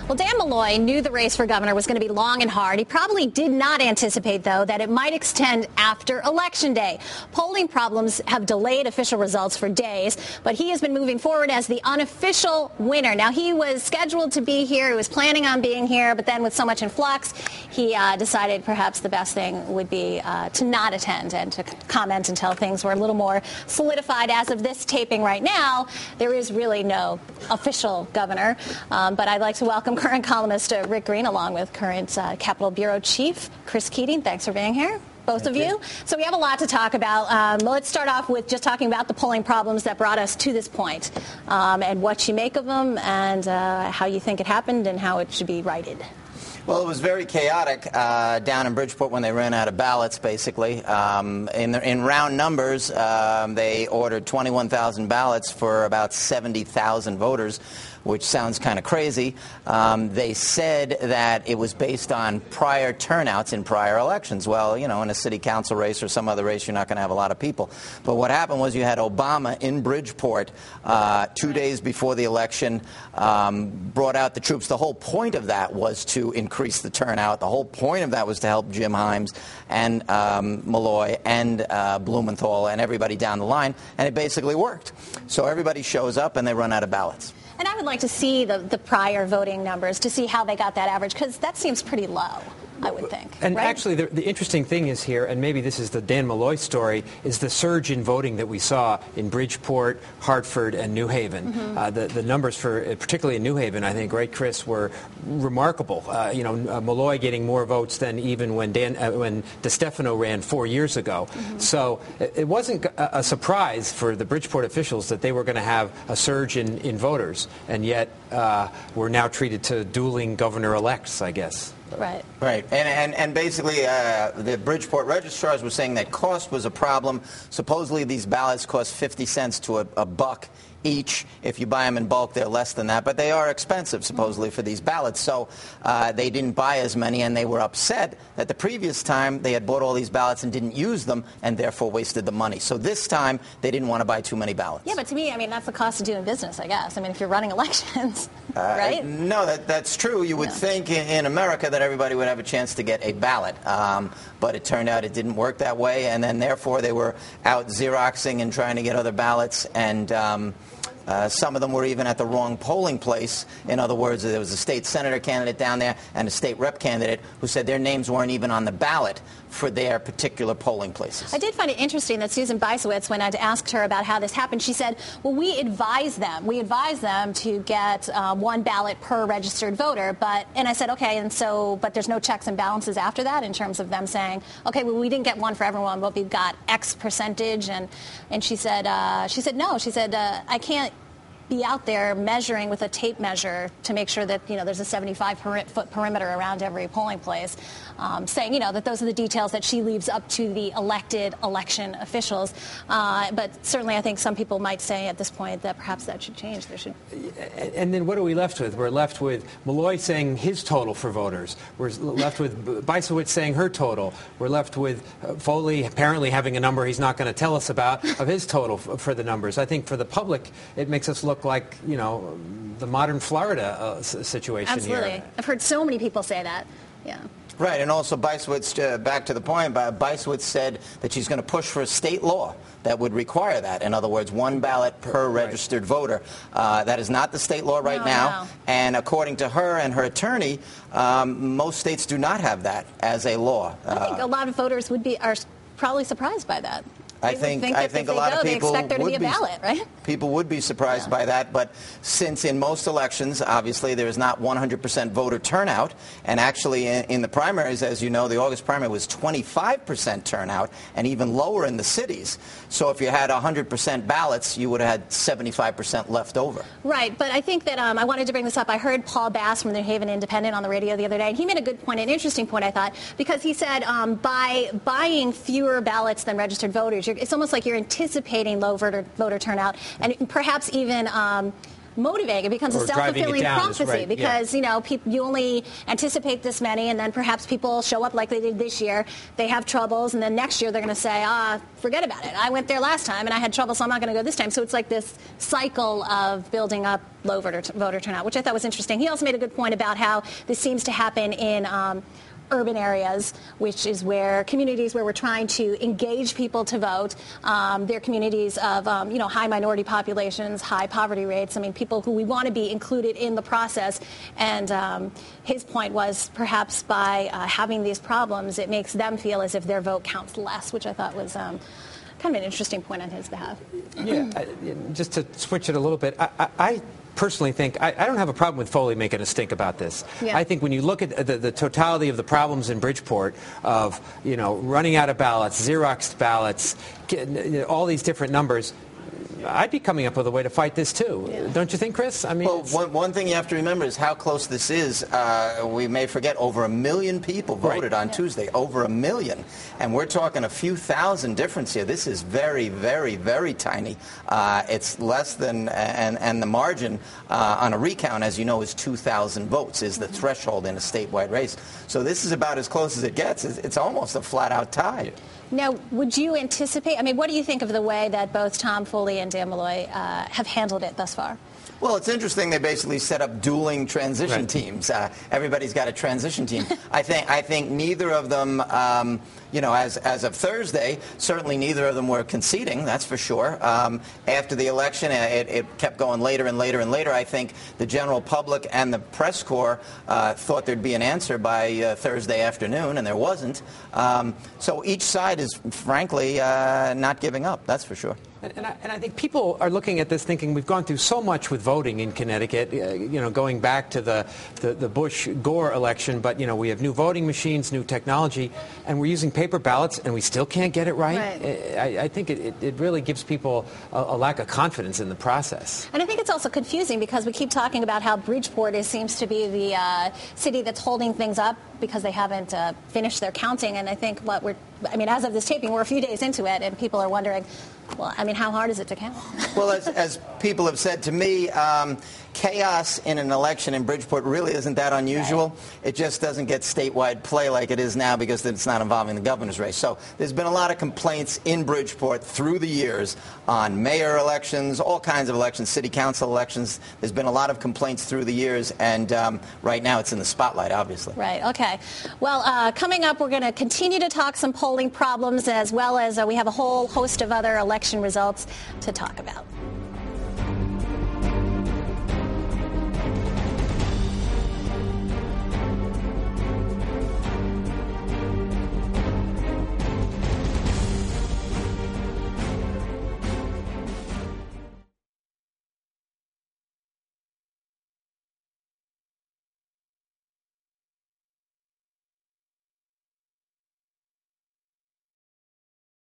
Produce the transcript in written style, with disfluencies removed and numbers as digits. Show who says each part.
Speaker 1: Well, Dan Malloy knew the race for governor was going to be long and hard. He probably did not anticipate, though, that it might extend after Election Day. Polling problems have delayed official results for days, but he has been moving forward as the unofficial winner. Now, he was scheduled to be here. He was planning on being here, but then with so much in flux, he decided perhaps the best thing would be to not attend and to comment until things were a little more solidified. As of this taping right now, there is really no official governor, but I'd like to welcome current columnist Rick Green, along with current Capitol Bureau Chief Chris Keating. Thanks for being here, both of you. So we have a lot to talk about. Let's start off with just talking about the polling problems that brought us to this point, and what you make of them, and how you think it happened and how it should be righted.
Speaker 2: Well, it was very chaotic down in Bridgeport when they ran out of ballots, basically. In round numbers, they ordered 21,000 ballots for about 70,000 voters, which sounds kind of crazy. They said that it was based on prior turnouts in prior elections. Well, you know, in a city council race or some other race, you're not going to have a lot of people. But what happened was you had Obama in Bridgeport 2 days before the election, brought out the troops. The whole point of that was to increase the turnout. The whole point of that was to help Jim Himes and Malloy and Blumenthal and everybody down the line, and it basically worked. So everybody shows up and they run out of ballots.
Speaker 1: And I would like to see the prior voting numbers to see how they got that average, because that seems pretty low, I would think.
Speaker 3: And
Speaker 1: right?
Speaker 3: actually, the interesting thing is here, and maybe this is the Dan Malloy story, is the surge in voting that we saw in Bridgeport, Hartford, and New Haven. Mm-hmm. The numbers for, particularly in New Haven, I think, right, Chris, were remarkable. Malloy getting more votes than even when DeStefano ran 4 years ago. Mm-hmm. So it wasn't a surprise for the Bridgeport officials that they were going to have a surge in voters, and yet we're now treated to dueling governor-elects, I guess.
Speaker 1: Right.
Speaker 2: Right. And basically, the Bridgeport registrars were saying that cost was a problem. Supposedly, these ballots cost 50 cents to a buck each. If you buy them in bulk, they're less than that. But they are expensive, supposedly, for these ballots. So they didn't buy as many, and they were upset that the previous time they had bought all these ballots and didn't use them, and therefore wasted the money. So this time, they didn't want to buy too many ballots.
Speaker 1: Yeah, but to me, I mean, that's the cost of doing business, I guess. I mean, if you're running elections, right?
Speaker 2: No, that's true. You would think in America that everybody would have a chance to get a ballot. But it turned out it didn't work that way, and then therefore they were out Xeroxing and trying to get other ballots, and some of them were even at the wrong polling place. In other words, there was a state senator candidate down there and a state rep candidate who said their names weren't even on the ballot for their particular polling places.
Speaker 1: I did find it interesting that Susan Beisowitz, when I asked her about how this happened, she said, well, we advise them to get one ballot per registered voter. And I said, okay, but there's no checks and balances after that in terms of them saying, okay, well, we didn't get one for everyone, but we've got X percentage. And she said, no. She said, I can't be out there measuring with a tape measure to make sure that, there's a 75-foot perimeter around every polling place, saying, that those are the details that she leaves up to the elected election officials. But certainly I think some people might say at this point that perhaps that should change.
Speaker 3: And then what are we left with? We're left with Malloy saying his total for voters. We're left with Beisowitz saying her total. We're left with Foley apparently having a number he's not going to tell us about of his total for the numbers. I think for the public, it makes us look like, the modern Florida situation.
Speaker 1: Absolutely.
Speaker 3: Here.
Speaker 1: I've heard so many people say that. Yeah.
Speaker 2: Right, and also Beisowitz, back to the point, Beisowitz said that she's going to push for a state law that would require that. In other words, one ballot per registered voter. That is not the state law right now. No. And according to her and her attorney, most states do not have that as a law.
Speaker 1: I think a lot of voters are probably surprised by that.
Speaker 2: I think a lot of people
Speaker 1: expect there to be a ballot, right?
Speaker 2: People would be surprised by that, but since in most elections, obviously, there is not 100% voter turnout, and actually in the primaries, as you know, the August primary was 25% turnout, and even lower in the cities. So if you had 100% ballots, you would have had 75% left over.
Speaker 1: Right, but I think that I wanted to bring this up. I heard Paul Bass from the New Haven Independent on the radio the other day, and he made a good point, an interesting point, I thought, because he said by buying fewer ballots than registered voters, it's almost like you're anticipating low voter turnout, and perhaps even motivating. It becomes a self-fulfilling prophecy,
Speaker 3: right,
Speaker 1: because, you know, you only anticipate this many, and then perhaps people show up like they did this year. They have troubles, and then next year they're going to say, forget about it. I went there last time, and I had trouble, so I'm not going to go this time. So it's like this cycle of building up low voter turnout, which I thought was interesting. He also made a good point about how this seems to happen in urban areas, which is where communities where we're trying to engage people to vote. They're communities of high minority populations, high poverty rates. I mean, people who we want to be included in the process. And his point was perhaps by having these problems, it makes them feel as if their vote counts less, which I thought was kind of an interesting point on his behalf.
Speaker 3: Yeah, just to switch it a little bit, I personally think I don't have a problem with Foley making a stink about this.
Speaker 1: Yeah.
Speaker 3: I think when you look at the totality of the problems in Bridgeport of, you know, running out of ballots, Xeroxed ballots, all these different numbers, I'd be coming up with a way to fight this too. Yeah. Don't you think, Chris? I mean,
Speaker 2: well, one thing you have to remember is how close this is. We may forget over 1 million people voted on Tuesday. Over 1 million, and we're talking a few thousand difference here. This is very, very, very tiny. It's less than, and the margin on a recount, as you know, is 2,000 votes is the threshold in a statewide race. So this is about as close as it gets. It's almost a flat-out tie.
Speaker 1: Now, would you anticipate, I mean, what do you think of the way that both Tom Foley and Dan Malloy have handled it thus far?
Speaker 2: Well, it's interesting. They basically set up dueling transition teams. Everybody's got a transition team. I think neither of them, as of Thursday, certainly neither of them were conceding. That's for sure. After the election, it kept going later and later and later. I think the general public and the press corps thought there'd be an answer by Thursday afternoon, and there wasn't. So each side is, frankly, not giving up. That's for sure.
Speaker 3: And I think people are looking at this thinking we've gone through so much with voting in Connecticut, going back to the Bush-Gore election, but, we have new voting machines, new technology, and we're using paper ballots, and we still can't get it right. I think it really gives people a lack of confidence in the process.
Speaker 1: And I think it's also confusing because we keep talking about how Bridgeport seems to be the city that's holding things up because they haven't finished their counting. And I think as of this taping, we're a few days into it, and people are wondering, well, I mean, how hard is it to count?
Speaker 2: Well, as people have said to me, chaos in an election in Bridgeport really isn't that unusual. Right. It just doesn't get statewide play like it is now because it's not involving the governor's race. So there's been a lot of complaints in Bridgeport through the years on mayor elections, all kinds of elections, city council elections. There's been a lot of complaints through the years, and right now it's in the spotlight, obviously.
Speaker 1: Right, okay. Well, coming up, we're going to continue to talk some polling problems as well as we have a whole host of other election results to talk about.